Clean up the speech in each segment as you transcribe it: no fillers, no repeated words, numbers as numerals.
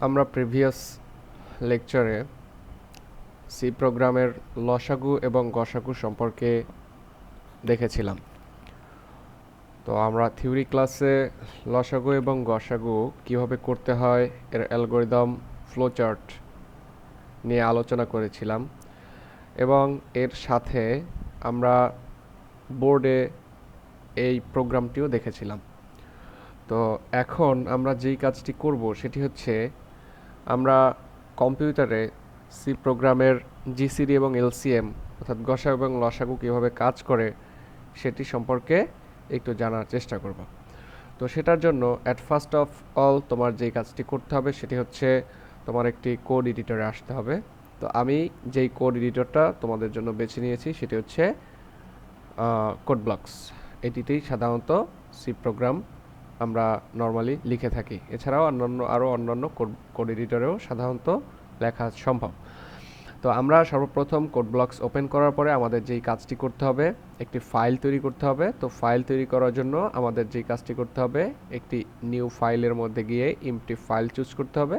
আমরা প্রিভিয়াস লেকচারে সি প্রোগ্রামের লসাগু এবং গসাগু সম্পর্কে দেখেছিলাম। তো আমরা থিওরি ক্লাসে লসাগু এবং গসাগু কিভাবে করতে হয় এর অ্যালগরিদম ফ্লোচার্ট নিয়ে আলোচনা করেছিলাম এবং এর সাথে আমরা বোর্ডে এই প্রোগ্রামটিও দেখেছিলাম। তো এখন আমরা যেই কাজটি করব সেটি হচ্ছে আমরা কম্পিউটারে সি প্রোগ্রামের জিসিডি এবং এলসিএম অর্থাৎ গসা এবং লসাগু কীভাবে কাজ করে সেটি সম্পর্কে একটু জানার চেষ্টা করব। তো সেটার জন্য অ্যাট ফার্স্ট অফ অল তোমার যেই কাজটি করতে হবে সেটি হচ্ছে তোমার একটি কোড এডিটরে আসতে হবে। তো আমি যেই কোড এডিটরটা তোমাদের জন্য বেছে নিয়েছি সেটি হচ্ছে কোড ব্লকস। এটিতেই সাধারণত সি প্রোগ্রাম আমরা নর্মালি লিখে থাকি। এছাড়াও অন্যান্য কোড এডিটরেও সাধারণত লেখা সম্ভব। তো আমরা সর্বপ্রথম কোড ব্লকস ওপেন করার পরে আমাদের যেই কাজটি করতে হবে একটি ফাইল তৈরি করতে হবে। তো ফাইল তৈরি করার জন্য আমাদের যেই কাজটি করতে হবে একটি নিউ ফাইলের মধ্যে গিয়ে এমটি ফাইল চুজ করতে হবে।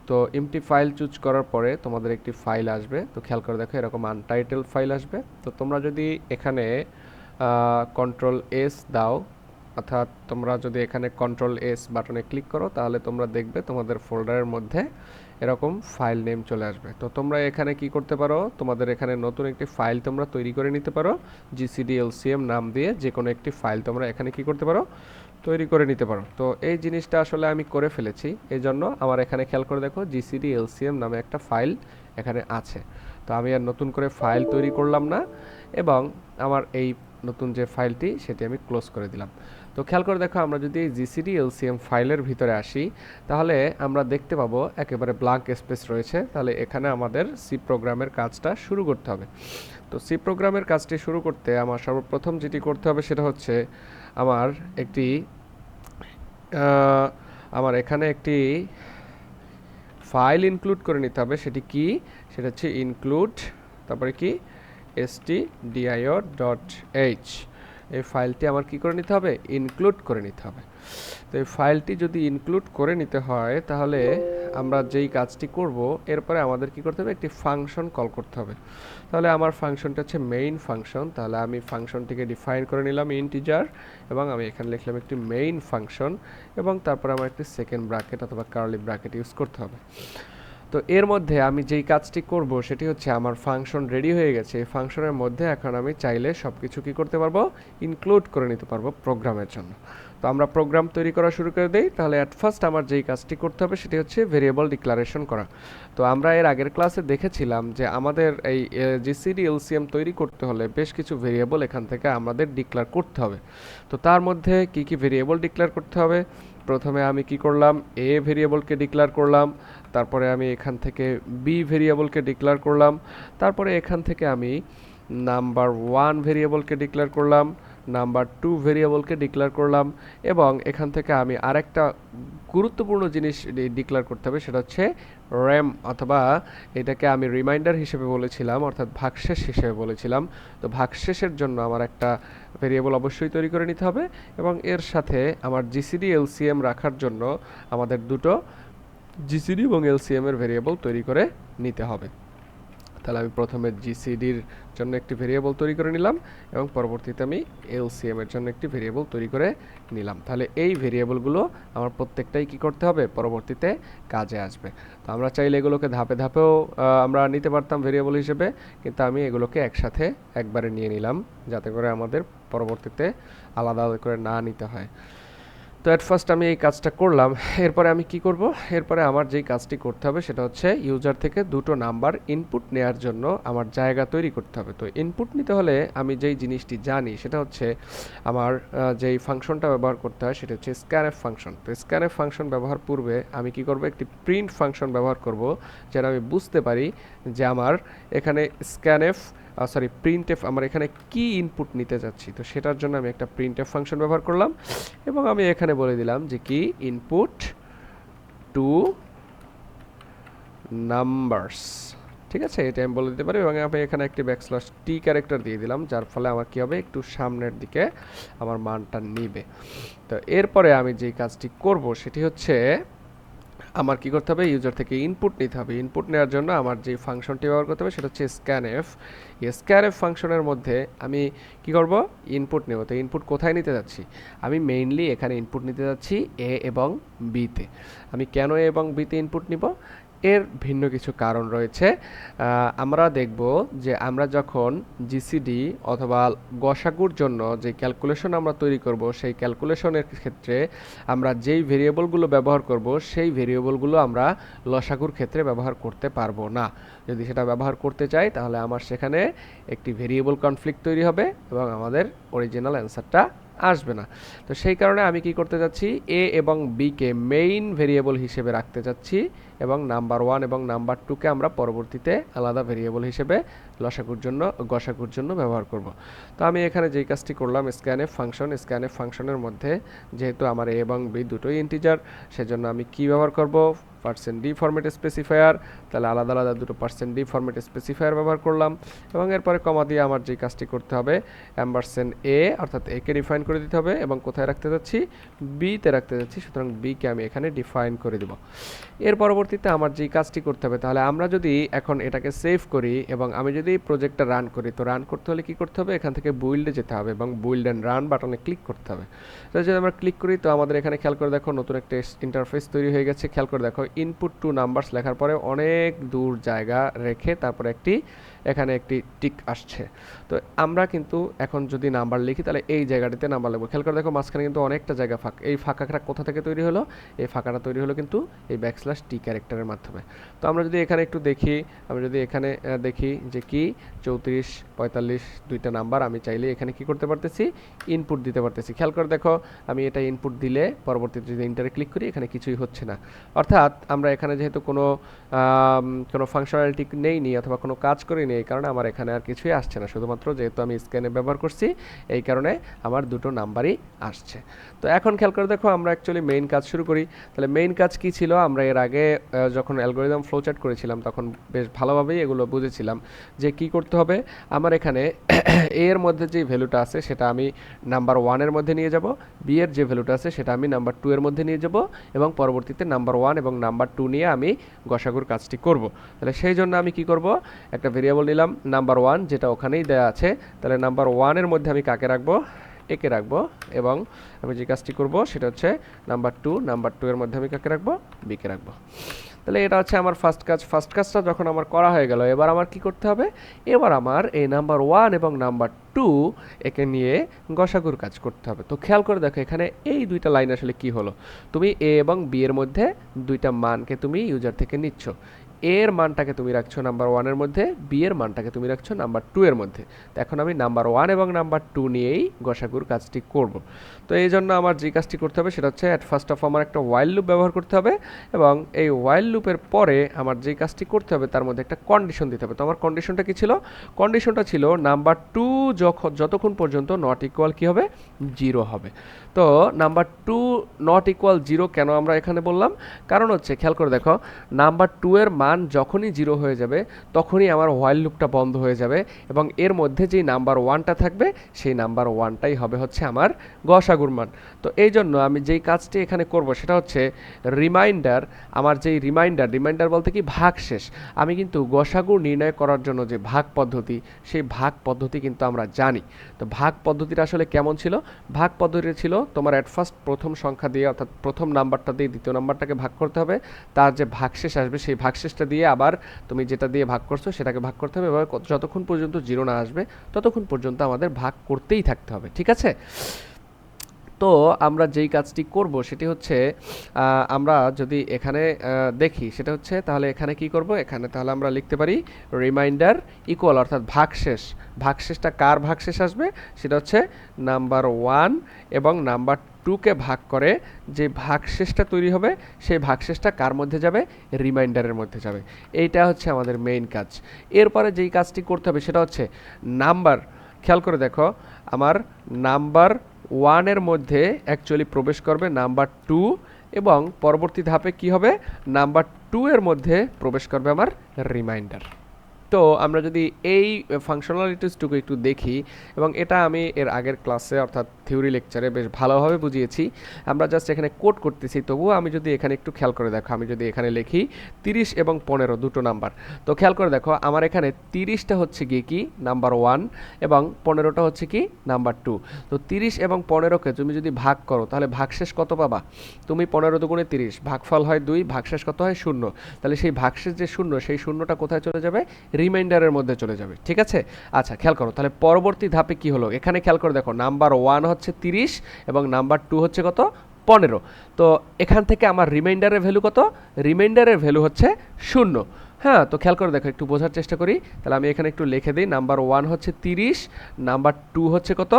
তো এমটি ফাইল চুজ করার পরে তোমাদের একটি ফাইল আসবে। তো খেয়াল করে দেখো এরকম আনটাইটেল ফাইল আসবে। তো তোমরা যদি এখানে কন্ট্রোল এস দাও, অর্থাৎ তোমরা যদি এখানে কন্ট্রোল এস বাটনে ক্লিক করো তাহলে তোমরা দেখবে তোমাদের ফোল্ডারের মধ্যে এরকম ফাইল নেম চলে আসবে। তো তোমরা এখানে কি করতে পারো, তোমাদের এখানে নতুন একটি ফাইল তোমরা তৈরি করে নিতে পারো। GCD LCM নাম দিয়ে যে কোনো একটি ফাইল তোমরা এখানে কি করতে পারো, তৈরি করে নিতে পারো। তো এই জিনিসটা আসলে আমি করে ফেলেছি, এই জন্য আমার এখানে খেয়াল করে দেখো GCD LCM নামে একটা ফাইল এখানে আছে। তো আমি আর নতুন করে ফাইল তৈরি করলাম না এবং আমার এই নতুন যে ফাইলটি সেটি আমি ক্লোজ করে দিলাম। তো খেয়াল করে দেখো আমরা যদি এই GCD LCM ফাইলের ভিতরে আসি তাহলে আমরা দেখতে পাবো একেবারে ব্ল্যাঙ্ক স্পেস রয়েছে। তাহলে এখানে আমাদের সি প্রোগ্রামের কাজটা শুরু করতে হবে। তো সি প্রোগ্রামের কাজটি শুরু করতে আমার সর্বপ্রথম যেটি করতে হবে সেটা হচ্ছে আমার এখানে একটি ফাইল ইনক্লুড করে নিতে হবে। সেটি কি, সেটা হচ্ছে ইনক্লুড তারপরে কি stdio.h। এই ফাইলটি আমার কি করে নিতে হবে, ইনক্লুড করে নিতে হবে। তো এই ফাইলটি যদি ইনক্লুড করে নিতে হয় তাহলে আমরা যেই কাজটি করব এরপরে আমাদের কি করতে হবে, একটি ফাংশন কল করতে হবে। তাহলে আমার ফাংশনটা হচ্ছে মেইন ফাংশন। তাহলে আমি ফাংশনটিকে ডিফাইন করে নিলাম ইন্টিজার এবং আমি এখানে লিখলাম একটি মেইন ফাংশন এবং তারপরে আমার একটি সেকেন্ড ব্র্যাকেট অথবা কার্লি ব্র্যাকেট ইউজ করতে হবে। তো এর মধ্যে আমি যেই কাজটি করব সেটি হচ্ছে আমার ফাংশন রেডি হয়ে গেছে। এই ফাংশনের মধ্যে এখন আমি চাইলে সব কিছু কী করতে পারবো, ইনক্লুড করে নিতে পারবো প্রোগ্রামের জন্য। তো আমরা প্রোগ্রাম তৈরি করা শুরু করে দেই। তাহলে অ্যাট ফার্স্ট আমার যেই কাজটি করতে হবে সেটি হচ্ছে ভেরিয়েবল ডিক্লারেশন করা। তো আমরা এর আগের ক্লাসে দেখেছিলাম যে আমাদের এই GCD LCM তৈরি করতে হলে বেশ কিছু ভেরিয়েবল এখান থেকে আমাদের ডিক্লেয়ার করতে হবে। তো তার মধ্যে কি কি ভেরিয়েবল ডিক্লেয়ার করতে হবে, প্রথমে আমি কি করলাম, এ ভেরিয়েবলকে ডিক্লেয়ার করলাম, তারপরে আমি এখান থেকে বি ভেরিয়েবলকে ডিক্লেয়ার করলাম, তারপরে এখান থেকে আমি নাম্বার 1 ভেরিয়েবলকে ডিক্লেয়ার করলাম, নাম্বার 2 ভেরিয়েবলকে ডিক্লেয়ার করলাম এবং এখান থেকে আমি আরেকটা গুরুত্বপূর্ণ জিনিস ডিক্লেয়ার করতে হবে, সেটা হচ্ছে র্যাম অথবা এটাকে আমি রিমাইন্ডার হিসেবে বলেছিলাম অর্থাৎ ভাগশেষ হিসেবে বলেছিলাম। তো ভাগশেষের জন্য আমার একটা ভেরিয়েবল অবশ্যই তৈরি করে নিতে হবে এবং এর সাথে আমার GCD LCM রাখার জন্য আমাদের দুটো GCD এবং LCM এর ভেরিয়েবল তৈরি করে নিতে হবে। তাহলে আমি প্রথমে GCDর জন্য একটি ভেরিয়েবল তৈরি করে নিলাম এবং পরবর্তীতে আমি LCM এর জন্য একটি ভেরিয়েবল তৈরি করে নিলাম। তাহলে এই ভেরিয়েবলগুলো আমার প্রত্যেকটাই কি করতে হবে, পরবর্তীতে কাজে আসবে। তো আমরা চাইলে এগুলোকে ধাপে ধাপেও আমরা নিতে পারতাম ভেরিয়েবল হিসেবে, কিন্তু আমি এগুলোকে একসাথে একবারে নিয়ে নিলাম যাতে করে আমাদের পরবর্তীতে আলাদা করে না নিতে হয়। তো অ্যাট ফার্স্ট আমি এই কাজটা করলাম। এরপরে আমি কি করব, এরপরে আমার যেই কাজটি করতে হবে সেটা হচ্ছে ইউজার থেকে দুটো নাম্বার ইনপুট নেওয়ার জন্য আমার জায়গা তৈরি করতে হবে। তো ইনপুট নিতে হলে আমি যেই জিনিসটি জানি সেটা হচ্ছে আমার যেই ফাংশনটা ব্যবহার করতে হয় সেটা হচ্ছে স্ক্যানএফ ফাংশন। তো স্ক্যানএফ ফাংশন ব্যবহার পূর্বে আমি কি করব, একটি প্রিন্ট ফাংশন ব্যবহার করব যেন আমি বুঝতে পারি যে আমার এখানে প্রিন্টএফ আমার এখানে কি ইনপুট নিতে যাচ্ছি। তো সেটার জন্য আমি একটা প্রিন্টএফ ফাংশন ব্যবহার করলাম এবং আমি এখানে বলে দিলাম যে কি ইনপুট টু নাম্বারস। ঠিক আছে, এটা আমি বলে দিতে পারি এবং আমি এখানে একটি \t ক্যারেক্টার দিয়ে দিলাম যার ফলে আমার কি হবে, একটু সামনের দিকে আমার মানটা নিবে। তো এরপরে আমি যেই কাজটি করব সেটি হচ্ছে আমার কি করতে হবে, ইউজার থেকে ইনপুট নিতে হবে। ইনপুট নেওয়ার জন্য আমার যে ফাংশনটি ব্যবহার করতে হবে সেটা হচ্ছে স্ক্যানএফ। এই স্ক্যানএফ ফাংশনের মধ্যে আমি কি করব, ইনপুট নেব। তো ইনপুট কোথায় নিতে যাচ্ছি, আমি মেইনলি এখানে ইনপুট নিতে যাচ্ছি এ এবং বিতে। আমি কেন এ এবং বিতে ইনপুট নিব, এর ভিন্ন কিছু কারণ রয়েছে। আমরা দেখব যে আমরা যখন জিসিডি অথবা গসাগুর জন্য যে ক্যালকুলেশন আমরা তৈরি করব, সেই ক্যালকুলেশনের ক্ষেত্রে আমরা যেই ভেরিয়েবলগুলো ব্যবহার করব সেই ভেরিয়েবলগুলো আমরা লসাগুর ক্ষেত্রে ব্যবহার করতে পারবো না। যদি সেটা ব্যবহার করতে চাই তাহলে আমার সেখানে একটি ভেরিয়েবল কনফ্লিক্ট তৈরি হবে এবং আমাদের অরিজিনাল অ্যান্সারটা আসবে না। তো সেই কারণে আমি কি করতে যাচ্ছি, এ এবং বিকে মেইন ভেরিয়েবল হিসেবে রাখতে যাচ্ছি এবং নাম্বার 1 এবং নাম্বার 2কে আমরা পরবর্তীতে আলাদা ভেরিয়েবল হিসেবে লসাগুর জন্য গসাগুর জন্য ব্যবহার করব। তো আমি এখানে যেই কাজটি করলাম, স্ক্যানএফ ফাংশনের মধ্যে যেহেতু আমার এ এবং বি দুটোই ইন্টিজার, সেজন্য আমি কি ব্যবহার করব, %d ফরম্যাট স্পেসিফায়ার। তাহলে আলাদা আলাদা দুটো %d ফরম্যাট স্পেসিফায়ার ব্যবহার করলাম এবং এরপরে কমা দিয়ে আমার যে কাজটি করতে হবে, $a অর্থাৎ a কে ডিফাইন করে দিতে হবে এবং কোথায় রাখতে যাচ্ছি, b তে রাখতে যাচ্ছি। সুতরাং b কে আমি এখানে ডিফাইন করে দেব। এর পরবর্তীতে আমার যে কাজটি করতে হবে, তাহলে আমরা যদি এখন এটাকে সেভ করি এবং আমি যদি প্রজেক্টটা রান করি, তো রান করতে হলে কি করতে হবে, এখান থেকে বুইল্ডে যেতে হবে এবং বুইল্ড অ্যান্ড রান বাটনে ক্লিক করতে হবে। তো যদি আমরা ক্লিক করি তো আমাদের এখানে খেয়াল করে দেখো নতুন একটা ইন্টারফেস তৈরি হয়ে গেছে। খেয়াল করে দেখো ইনপুট টু নাম্বারস লেখার পরে অনেক দূর জায়গা রেখে তারপরে এখানে একটি টিক আসছে। তো আমরা কিন্তু এখন যদি নাম্বার লিখি তাহলে এই জায়গাটিতে নাম্বার লিখবো। খেয়াল করে দেখো মাঝখানে কিন্তু অনেকটা জায়গা ফাঁকা। এই ফাঁকাটা কোথা থেকে তৈরি হলো, এই ফাঁকাটা তৈরি হলো কিন্তু এই \t ক্যারেক্টারের মাধ্যমে। তো আমরা যদি এখানে একটু দেখি, আমি যদি এখানে দেখি যে কি 34 45 দুইটা নাম্বার আমি চাইলে এখানে কি করতে পারতেছি, ইনপুট দিতে পারতেছি। খেয়াল করে দেখো আমি এটা ইনপুট দিলে পরবর্তীতে যদি এন্টারে ক্লিক করি এখানে কিছুই হচ্ছে না। অর্থাৎ আমরা এখানে যেহেতু কোনো ফাংশনালিটি নেইনি অথবা কোনো কাজ করিনি, এই কারণে আমার এখানে আর কিছুই আসছে না। শুধুমাত্র যেহেতু আমি স্ক্যানে ব্যবহার করছি এই কারণে আমার দুটো নাম্বারই আসছে। তো এখন খেয়াল করে দেখো আমরা অ্যাকচুয়ালি মেইন কাজ শুরু করি। তাহলে মেইন কাজ কি ছিল, আমরা এর আগে যখন অ্যালগরিদম ফ্লোচার্ট করেছিলাম তখন বেশ ভালোভাবেই এগুলো বুঝেছিলাম যে কি করতে হবে। আমার এখানে এর মধ্যে যে ভ্যালুটা আছে সেটা আমি নাম্বার 1 এর মধ্যে নিয়ে যাব, বি এর যে ভ্যালুটা আছে সেটা আমি নাম্বার 2 এর মধ্যে নিয়ে যাব এবং পরবর্তীতে নাম্বার 1 এবং নাম্বার 2 নিয়ে আমি গসাগুর কাজটি করব। তাহলে সেই জন্য আমি কি করব, একটা ভেরিয়েবল নিলাম নাম্বার 1 যেটা ওখানেই দেওয়া আছে। তাহলে নাম্বার 1 এর মধ্যে আমি কাকে রাখবো, একে রাখবো এবং আমি যে কাজটি করব সেটা হচ্ছে নাম্বার 2 এর মধ্যে আমি কাকে রাখবো, বিকে রাখবো। তাহলে এটা হচ্ছে আমার ফার্স্ট কাজটা যখন আমার করা হয়ে গেল, এবার আমার কি করতে হবে, এবার আমার এই নাম্বার 1 এবং নাম্বার 2 একে নিয়ে গসাগুর কাজ করতে হবে। তো খেয়াল করে দেখো এখানে এই দুইটা লাইন আসলে কি হলো, তুমি এ এবং বি এর মধ্যে দুইটা মানকে তুমি ইউজার থেকে নিচ্ছ। এর মানটাকে তুমি রাখছো নাম্বার 1 এর মধ্যে, বি এর মানটাকে তুমি রাখছো নাম্বার 2 এর মধ্যে। তো এখন আমি নাম্বার 1 এবং নাম্বার 2 নিয়েই গসাগুর কাজটি করব। তো এই জন্য আমার যে কাজটি করতে হবে সেটা হচ্ছে অ্যাট ফার্স্ট অফ আমার একটা ওয়াইল লুপ ব্যবহার করতে হবে এবং এই ওয়াইল লুপের পরে আমার যে কাজটি করতে হবে তার মধ্যে একটা কন্ডিশন দিতে হবে। তো আমার কন্ডিশনটা কি ছিল, কন্ডিশনটা ছিল নাম্বার 2 যতক্ষণ পর্যন্ত নট ইকুয়াল কি হবে, 0 হবে। তো নাম্বার 2 নট ইকুয়াল 0 কেন আমরা এখানে বললাম, কারণ হচ্ছে খেয়াল করে দেখো নাম্বার 2 এর মান যখনই 0 হয়ে যাবে তখনই আমার হোয়াইল লুপটা বন্ধ হয়ে যাবে এবং এর মধ্যে যেই নাম্বার 1টা থাকবে সেই নাম্বার 1টাই হবে হচ্ছে আমার গসাগুর মান। তো এই জন্য আমি যেই কাজটি এখানে করব সেটা হচ্ছে রিমাইন্ডার। আমার যেই রিমাইন্ডার বলতে কি ভাগশেষ, আমি কিন্তু গসাগু নির্ণয় করার জন্য যে ভাগ পদ্ধতি, সেই ভাগ পদ্ধতি কিন্তু আমরা জানি। তো ভাগ পদ্ধতিটা আসলে কেমন ছিল, ভাগ পদ্ধতিটা ছিল তোমার অ্যাট ফার্স্ট প্রথম সংখ্যা দিয়ে অর্থাৎ প্রথম নাম্বারটা দিয়ে দ্বিতীয় নাম্বারটাকে ভাগ করতে হবে, তার যে ভাগশেষ আসবে সেই ভাগশেষটা দিয়ে আবার তুমি যেটা দিয়ে ভাগ করছো সেটাকে ভাগ করতে হবে, এবার যতক্ষণ পর্যন্ত 0 না আসবে ততক্ষণ পর্যন্ত আমাদের ভাগ করতেই থাকতে হবে। ঠিক আছে, তো আমরা যেই কাজটি করব সেটি হচ্ছে আমরা যদি এখানে দেখি সেটা হচ্ছে তাহলে এখানে কি করব, এখানে তাহলে আমরা লিখতে পারি রিমাইন্ডার ইকুয়াল অর্থাৎ ভাগশেষটা কার ভাগশেষ আসবে সেটা হচ্ছে নাম্বার 1 এবং নাম্বার 2কে ভাগ করে যে ভাগশেষটা তৈরি হবে সেই ভাগশেষটা কার মধ্যে যাবে, রিমাইন্ডারের মধ্যে যাবে। এইটা হচ্ছে আমাদের মেইন কাজ। এরপরে যেই কাজটি করতে হবে সেটা হচ্ছে নাম্বার, খেয়াল করে দেখো আমার নাম্বার 1 এর মধ্যে অ্যাকচুয়ালি প্রবেশ করবে নাম্বার 2 এবং পরবর্তী ধাপে কি হবে, নাম্বার 2 এর মধ্যে প্রবেশ করবে আমার রিমাইন্ডার। তো আমরা যদি এই ফাংশনালিটিসটুকু একটু দেখি, এবং এটা আমি এর আগের ক্লাসে অর্থাৎ থিওরি লেকচারে বেশ ভালোভাবে বুঝিয়েছি, আমরা জাস্ট এখানে কোড করতেছি। তবুও আমি যদি এখানে একটু খেয়াল করে দেখো, আমি যদি এখানে লিখি 30 এবং 15 দুটো নাম্বার, তো খেয়াল করে দেখো আমার এখানে 30টা হচ্ছে গিয়ে কি নাম্বার 1 এবং 15টা হচ্ছে কি নাম্বার 2। তো 30 এবং 15কে তুমি যদি ভাগ করো তাহলে ভাগশেষ কত পাবা? তুমি 15 দুগুণে 30, ভাগফল হয় 2, ভাগশেষ কত হয় 0। তাহলে সেই ভাগশেষ যে 0, সেই শূন্যটা কোথায় চলে যাবে? রিমাইন্ডারের মধ্যে চলে যাবে। ঠিক আছে, আচ্ছা খেয়াল করো তাহলে পরবর্তী ধাপে কি হলো, এখানে খেয়াল করে দেখো নাম্বার 1 হচ্ছে 30 এবং নাম্বার 2 হচ্ছে কত? 15। তো এখান থেকে আমার রিমাইন্ডারের ভ্যালু কত? রিমাইন্ডারের ভ্যালু হচ্ছে 0। হ্যাঁ, তো খেয়াল করে দেখো, একটু বোঝার চেষ্টা করি। তাহলে আমি এখানে একটু লিখে দিই, নাম্বার 1 হচ্ছে 30, নাম্বার 2 হচ্ছে কত?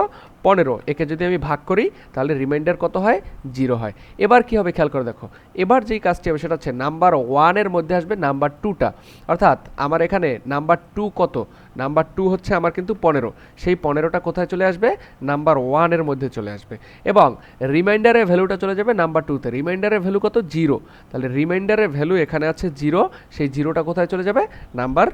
15। একে যদি আমি ভাগ করি তাহলে রিমাইন্ডার কত হয়? 0 হয়। এবার কি হবে খেয়াল করে দেখো, এবার যেই কাজটি হবে সেটা হচ্ছে নাম্বার 1 এর মধ্যে আসবে নাম্বার 2টা, অর্থাৎ আমার এখানে নাম্বার 2 কত? নাম্বার 2 হচ্ছে আমার কিন্তু 15, সেই 15টা কোথায় চলে আসবে? নাম্বার 1 এর মধ্যে চলে আসবে, এবং রিমাইন্ডারের ভ্যালুটা চলে যাবে নাম্বার 2তে। রিমাইন্ডারের ভ্যালু কত? 0। তাহলে রিমাইন্ডারের ভ্যালু এখানে আছে 0, সেই 0টা কোথায় চলে যাবে? নাম্বার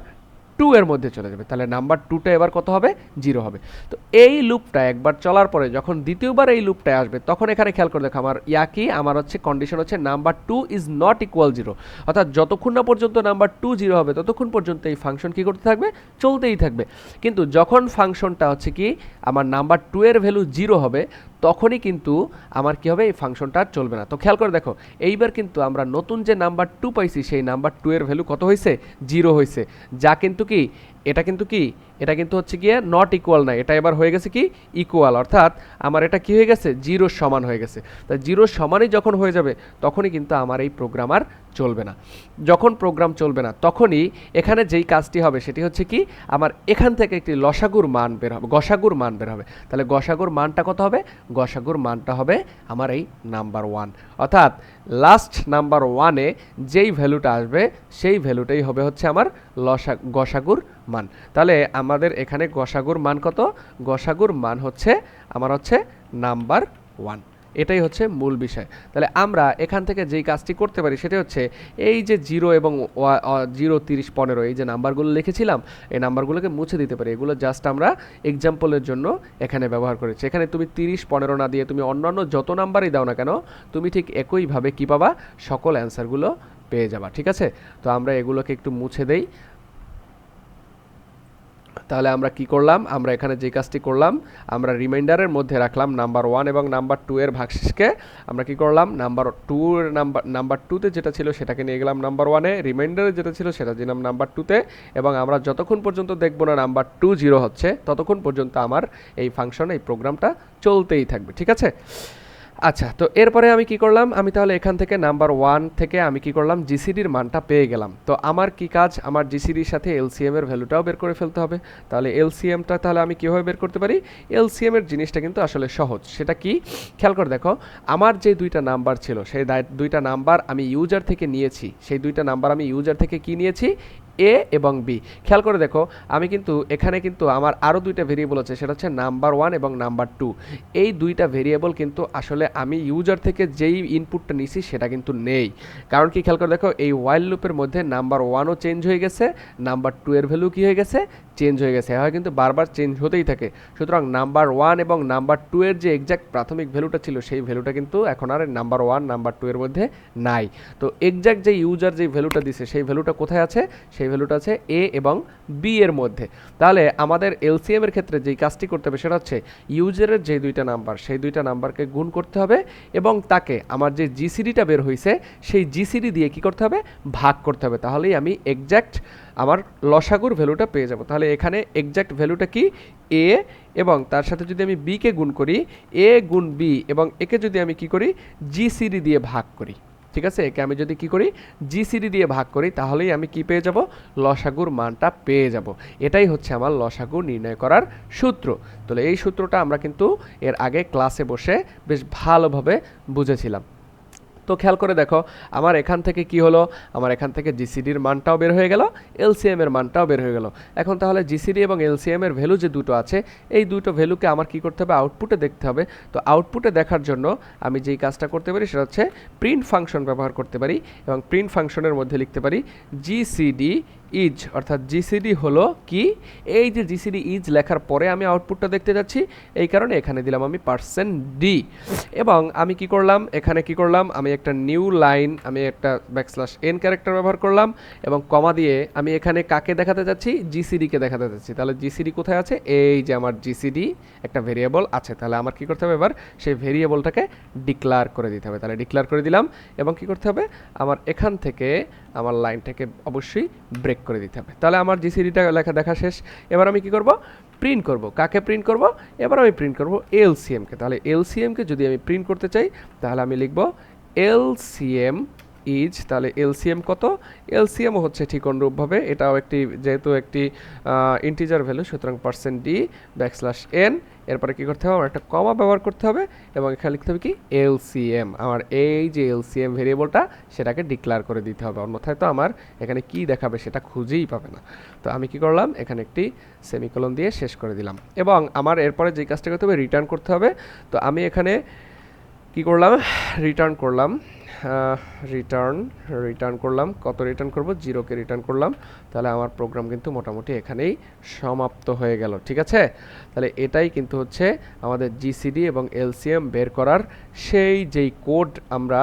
2 এর মধ্যে চলে যাবে। তাহলে নাম্বার 2টা এবার কত হবে? 0 হবে। তো এই লুপটা একবার চলার পরে যখন দ্বিতীয়বার এই লুপটায় আসবে, তখন এখানে খেয়াল করে দেখো আমার কি, আমার হচ্ছে কন্ডিশন হচ্ছে নাম্বার 2 ইজ নট ইকুয়াল 0, অর্থাৎ যতক্ষণ না পর্যন্ত নাম্বার 2 0 হবে ততক্ষণ পর্যন্ত এই ফাংশন কি করতে থাকবে? চলতেই থাকবে। কিন্তু যখন ফাংশনটা হচ্ছে কি আমার নাম্বার 2 এর ভ্যালু 0 হবে, তখনই কিন্তু আমার কি হবে? এই ফাংশনটা আর চলবে না। তো খেয়াল করে দেখো, এইবার কিন্তু আমরা নতুন যে নাম্বার 2 পাইছি, সেই নাম্বার 2 এর ভ্যালু কত হয়েছে? 0 হয়েছে, যা কিন্তু কি এটা কিন্তু হচ্ছে গিয়ে নট ইকুয়াল না, এটা এবার হয়ে গেছে কি ইকুয়াল, অর্থাৎ আমার এটা কি হয়ে গেছে? 0 সমান হয়ে গেছে। তাই 0 সমানই যখন হয়ে যাবে তখনই কিন্তু আমার এই প্রোগ্রাম আর চলবে না। যখন প্রোগ্রাম চলবে না তখনই এখানে যেই কাজটি হবে সেটি হচ্ছে কি আমার এখান থেকে একটি লসাগুর মান বের হবে, গসাগুর মান বের হবে। তাহলে গসাগুর মানটা কত হবে? গসাগুর মানটা হবে আমার এই নাম্বার 1, অর্থাৎ লাস্ট নাম্বার 1-এ যেই ভ্যালুটা আসবে সেই ভ্যালুটাই হবে হচ্ছে আমার গসাগুর মান। তাহলে আমাদের এখানে গসাগুর মান কত? গসাগুর মান হচ্ছে আমার হচ্ছে নাম্বার 1। এটাই হচ্ছে মূল বিষয়। তাহলে আমরা এখান থেকে যেই কাজটি করতে পারি সেটা হচ্ছে এই যে 0 এবং 0, 30, 15 এই যে নাম্বারগুলো লিখেছিলাম, এই নাম্বারগুলোকে মুছে দিতে পারি। এগুলো জাস্ট আমরা এক্সাম্পলের জন্য এখানে ব্যবহার করেছি। এখানে তুমি 30, 15 না দিয়ে তুমি অন্যান্য যত নাম্বারই দাও না কেন, তুমি ঠিক একইভাবে কী পাবা? সকল অ্যান্সারগুলো পেয়ে যাবা। ঠিক আছে, তো আমরা এগুলোকে একটু মুছে দেই। তাহলে আমরা কি করলাম? আমরা এখানে যে কাজটি করলাম, আমরা রিমাইন্ডারের মধ্যে রাখলাম নাম্বার 1 এবং নাম্বার 2 এর ভাগশেষকে। আমরা কি করলাম? নাম্বার 2 এর নাম্বার 2তে যেটা ছিল সেটাকে নিয়ে গেলাম নাম্বার 1-এ, রিমাইন্ডারে যেটা ছিল সেটা দিলাম নাম্বার 2তে, এবং আমরা যতক্ষণ পর্যন্ত দেখব না নাম্বার 2 0 হচ্ছে ততক্ষণ পর্যন্ত আমার এই ফাংশন, এই প্রোগ্রামটা চলতেই থাকবে। ঠিক আছে, আচ্ছা, তো এরপরে আমি কি করলাম? আমি তাহলে এখান থেকে নাম্বার 1 থেকে আমি কি করলাম? জিসিডির মানটা পেয়ে গেলাম। তো আমার কি কাজ? আমার জিসিডির সাথে এলসিএম এর ভ্যালুটাও বের করে ফেলতে হবে। তাহলে এলসিএমটা তাহলে আমি কীভাবে বের করতে পারি? এলসিএম এর জিনিসটা কিন্তু আসলে সহজ। সেটা কি? খেয়াল করে দেখো, আমার যে দুইটা নাম্বার ছিল সেই দুইটা নাম্বার আমি ইউজার থেকে নিয়েছি। সেই দুইটা নাম্বার আমি ইউজার থেকে কি নিয়েছি? এ এবং বি। খেয়াল করে দেখো, আমি কিন্তু এখানে কিন্তু আমার আরও দুইটা ভেরিয়েবল আছে, সেটা হচ্ছে নাম্বার 1 এবং নাম্বার 2। এই দুইটা ভেরিয়েবল কিন্তু আসলে আমি ইউজার থেকে যেই ইনপুটটা নিছি সেটা কিন্তু নেই। কারণ কি? খেয়াল করে দেখো, এই ওয়াইল লুপের মধ্যে নাম্বার 1ও চেঞ্জ হয়ে গেছে, নাম্বার 2 এর ভ্যালু কি হয়ে গেছে? চেঞ্জ হয়ে গেছে। হয় কিন্তু বারবার চেঞ্জ হতেই থাকে। সুতরাং নাম্বার 1 এবং নাম্বার 2 এর যে এক্স্যাক্ট প্রাথমিক ভ্যালুটা ছিল সেই ভ্যালুটা কিন্তু এখন আর নাম্বার 1 নাম্বার 2 এর মধ্যে নাই। তো এক্স্যাক্ট যে ইউজার যে ভ্যালুটা দিছে সেই ভ্যালুটা কোথায় আছে? সেই ভ্যালুটা আছে এ এবং বি এর মধ্যে। তাহলে আমাদের এলসিএম এর ক্ষেত্রে যেই কাজটি করতে হবে সেটা হচ্ছে ইউজারের যে দুইটা নাম্বার সেই দুইটা নাম্বারকে গুণ করতে হবে, এবং তাকে আমার যে জিসিডিটা বের হয়েছে সেই জিসিডি দিয়ে কি করতে হবে? ভাগ করতে হবে। তাহলেই আমি এক্স্যাক্ট আমার লসাগুর ভ্যালুটা পেয়ে যাব। তাহলে এখানে এক্স্যাক্ট ভ্যালুটা কি? এ, এবং তার সাথে যদি আমি বিকে গুণ করি, এ গুণ বি, এবং একে যদি আমি কি করি? জিসিডি দিয়ে ভাগ করি। ঠিক আছে, একে আমি যদি কি করি? জিসিডি দিয়ে ভাগ করি, তাহলেই আমি কি পেয়ে যাব? লসাগুর মানটা পেয়ে যাব। এটাই হচ্ছে আমার লসাগু নির্ণয় করার সূত্র। তাহলে এই সূত্রটা আমরা কিন্তু এর আগে ক্লাসে বসে বেশ ভালোভাবে বুঝেছিলাম। তো খেয়াল করে দেখো, আমার এখান থেকে কি হলো? আমার এখান থেকে জিসিডির মানটাও বের হয়ে গেল, এলসিএম এর মানটাও বের হয়ে গেল। এখন তাহলে জিসিডি এবং এলসিএম এর ভ্যালু যে দুটো আছে, এই দুটো ভ্যালুকে আমার কি করতে হবে? আউটপুটে দেখতে হবে। তো আউটপুটে দেখার জন্য আমি যেই কাজটা করতে পারি সেটা হচ্ছে প্রিন্ট ফাংশন ব্যবহার করতে পারি, এবং প্রিন্ট ফাংশনের মধ্যে লিখতে পারি জিসিডি ইজ অর্থাৎ জিসিডি হলো কি, এই যে জিসিডি ইজ লেখার পরে আমি আউটপুটটা দেখতে যাচ্ছি, এই কারণে এখানে দিলাম আমি %d। এবং আমি কি করলাম, এখানে কি করলাম, আমি একটা নিউ লাইন, আমি একটা \n ক্যারেক্টার ব্যবহার করলাম এবং কমা দিয়ে আমি এখানে কাকে দেখাতে যাচ্ছি, জিসিডিকে দেখাতে যাচ্ছি। তাহলে জিসিডি কোথায় আছে, এই যে আমার জিসিডি একটা ভেরিয়েবল আছে, তাহলে আমার কি করতে হবে, এবার সেই ভেরিয়েবলটাকে ডিক্লেয়ার করে দিতে হবে। তাহলে ডিক্লেয়ার করে দিলাম এবং কি করতে হবে, আমার এখান থেকে আমার লাইনটাকে অবশ্যই ব্রেক করে দিতে হবে। তাহলে আমার জিসিডিটা লেখা দেখা শেষ। এবার আমি কি করব, প্রিন্ট করব। কাকে প্রিন্ট করব, এবার আমি প্রিন্ট করব এলসিএমকে। তাহলে এলসিএমকে যদি আমি প্রিন্ট করতে চাই তাহলে আমি লিখব এলসিএম ইজ, তাহলে এলসিএম কত, এলসিএম হচ্ছে ঠিক অনুরূপভাবে এটাও একটি, যেহেতু একটি ইন্টিজার ভ্যালু, সুতরাং %d\n, এরপরে কি করতে হবে, আমার একটা কমা ব্যবহার করতে হবে এবং এখানে লিখতে হবে কি এলসিএম, আমার এই যে এলসিএম ভেরিয়েবলটা সেটাকে ডিক্লেয়ার করে দিতে হবে, অন্যথায় তো আমার এখানে কি দেখাবে সেটা খুঁজেই পাবে না। তো আমি কি করলাম, এখানে একটি সেমিকোলন দিয়ে শেষ করে দিলাম এবং আমার এরপরে যে কাজটা করতে হবে, রিটার্ন করতে হবে। তো আমি এখানে কি করলাম, রিটার্ন করলাম, রিটার্ন করলাম, কত রিটার্ন করব, 0কে রিটার্ন করলাম। তাহলে আমার প্রোগ্রাম কিন্তু মোটামুটি এখানেই সমাপ্ত হয়ে গেল। ঠিক আছে, তাহলে এটাই কিন্তু হচ্ছে আমাদের জিসিডি এবং এলসিএম বের করার সেই যেই কোড আমরা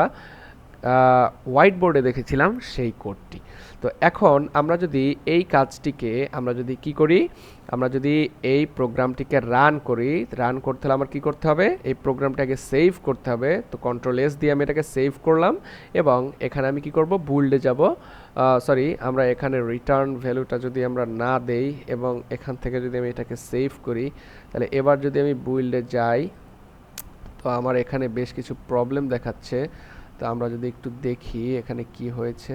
হোয়াইট বোর্ডে দেখেছিলাম সেই কোডটি। তো এখন আমরা যদি এই কাজটিকে আমরা যদি কি করি, আমরা যদি এই প্রোগ্রামটিকে রান করি, রান করতে হলে আমার কি করতে হবে, এই প্রোগ্রামটাকে সেভ করতে হবে। তো Ctrl+S দিয়ে আমি এটাকে সেভ করলাম এবং এখানে আমি কি করব, বুইল্ডে যাব, সরি আমরা এখানে রিটার্ন ভ্যালুটা যদি আমরা না দেই এবং এখান থেকে যদি আমি এটাকে সেভ করি, তাহলে এবার যদি আমি বুইল্ডে যাই তো আমার এখানে বেশ কিছু প্রবলেম দেখাচ্ছে। তো আমরা যদি একটু দেখি এখানে কি হয়েছে।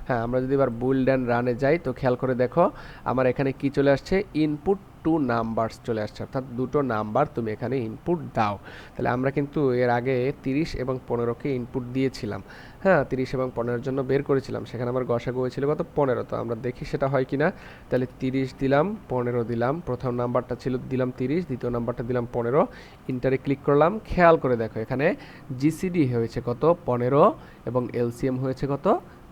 হ্যাঁ, আমরা যদি এবার বুইল্ড অ্যান্ড রানে যাই তো খেয়াল করে দেখো আমার এখানে কি চলে আসছে, ইনপুট 2 নাম্বারস চলে আসছে, অর্থাৎ দুটো নাম্বার তুমি এখানে ইনপুট দাও। তাহলে আমরা কিন্তু এর আগে 30 এবং 15কে ইনপুট দিয়েছিলাম। হ্যাঁ, 30 এবং 15-এর জন্য বের করেছিলাম, সেখানে আমার গসাগু হয়েছিল কত, 15। তো আমরা দেখি সেটা হয় কিনা। তাহলে 30 দিলাম, 15 দিলাম, প্রথম নাম্বারটা ছিল দিলাম 30, দ্বিতীয় নাম্বারটা দিলাম 15, ইন্টারে ক্লিক করলাম। খেয়াল করে দেখো এখানে জিসিডি হয়েছে কত, 15 এবং এলসিএম হয়েছে কত,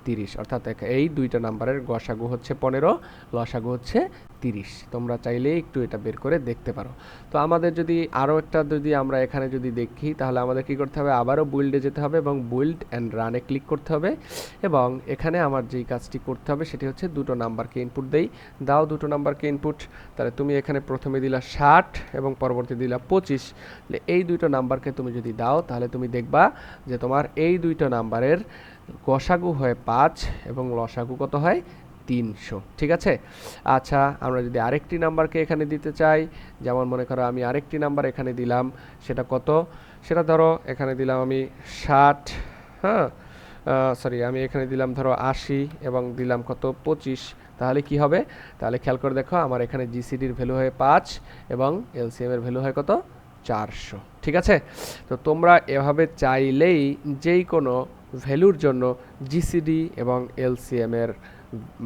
30, অর্থাৎ এই দুইটা নাম্বারের গসাগু হচ্ছে 15, লসাগু হচ্ছে 30। তোমরা চাইলে একটু এটা বের করে দেখতে পারো। তো আমাদের যদি আরও একটা যদি আমরা এখানে যদি দেখি তাহলে আমাদের কি করতে হবে, আবারও বুইল্ডে যেতে হবে এবং বুইল্ড অ্যান্ড রানে ক্লিক করতে হবে এবং এখানে আমার যেই কাজটি করতে হবে সেটি হচ্ছে দুটো নাম্বারকে ইনপুট দাও দুটো নাম্বারকে ইনপুট। তাহলে তুমি এখানে প্রথমে দিলা 60 এবং পরবর্তী দিলা 25। তাহলে এই দুটো নাম্বারকে তুমি যদি দাও তাহলে তুমি দেখবা যে তোমার এই দুইটা নাম্বারের গসাগু হয় 5 এবং লসাগু কত হয়, 300। ঠিক আছে, আচ্ছা আমরা যদি আরেকটি নাম্বারকে এখানে দিতে চাই, যেমন মনে করো আমি আরেকটি নাম্বার এখানে দিলাম, সেটা কত, সেটা ধরো এখানে দিলাম আমি 60, হ্যাঁ সরি আমি এখানে দিলাম ধরো 80 এবং দিলাম কত, 25। তাহলে কি হবে, তাহলে খেয়াল করে দেখো আমার এখানে জিসিডির ভ্যালু হয় 5 এবং এলসিএম এর ভ্যালু হয় কত, 400। ঠিক আছে, তো তোমরা এভাবে চাইলেই যেই কোনো ভ্যালুর জন্য জিসিডি এবং এলসিএম এর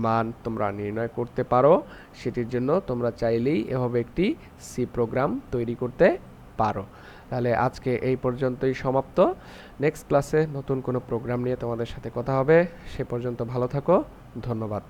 মান তোমরা নির্ণয় করতে পারো। সেটির জন্য তোমরা চাইলেই এভাবে একটি সি প্রোগ্রাম তৈরি করতে পারো। তাহলে আজকে এই পর্যন্তই সমাপ্ত। নেক্সট ক্লাসে নতুন কোনো প্রোগ্রাম নিয়ে তোমাদের সাথে কথা হবে। সে পর্যন্ত ভালো থাকো, ধন্যবাদ।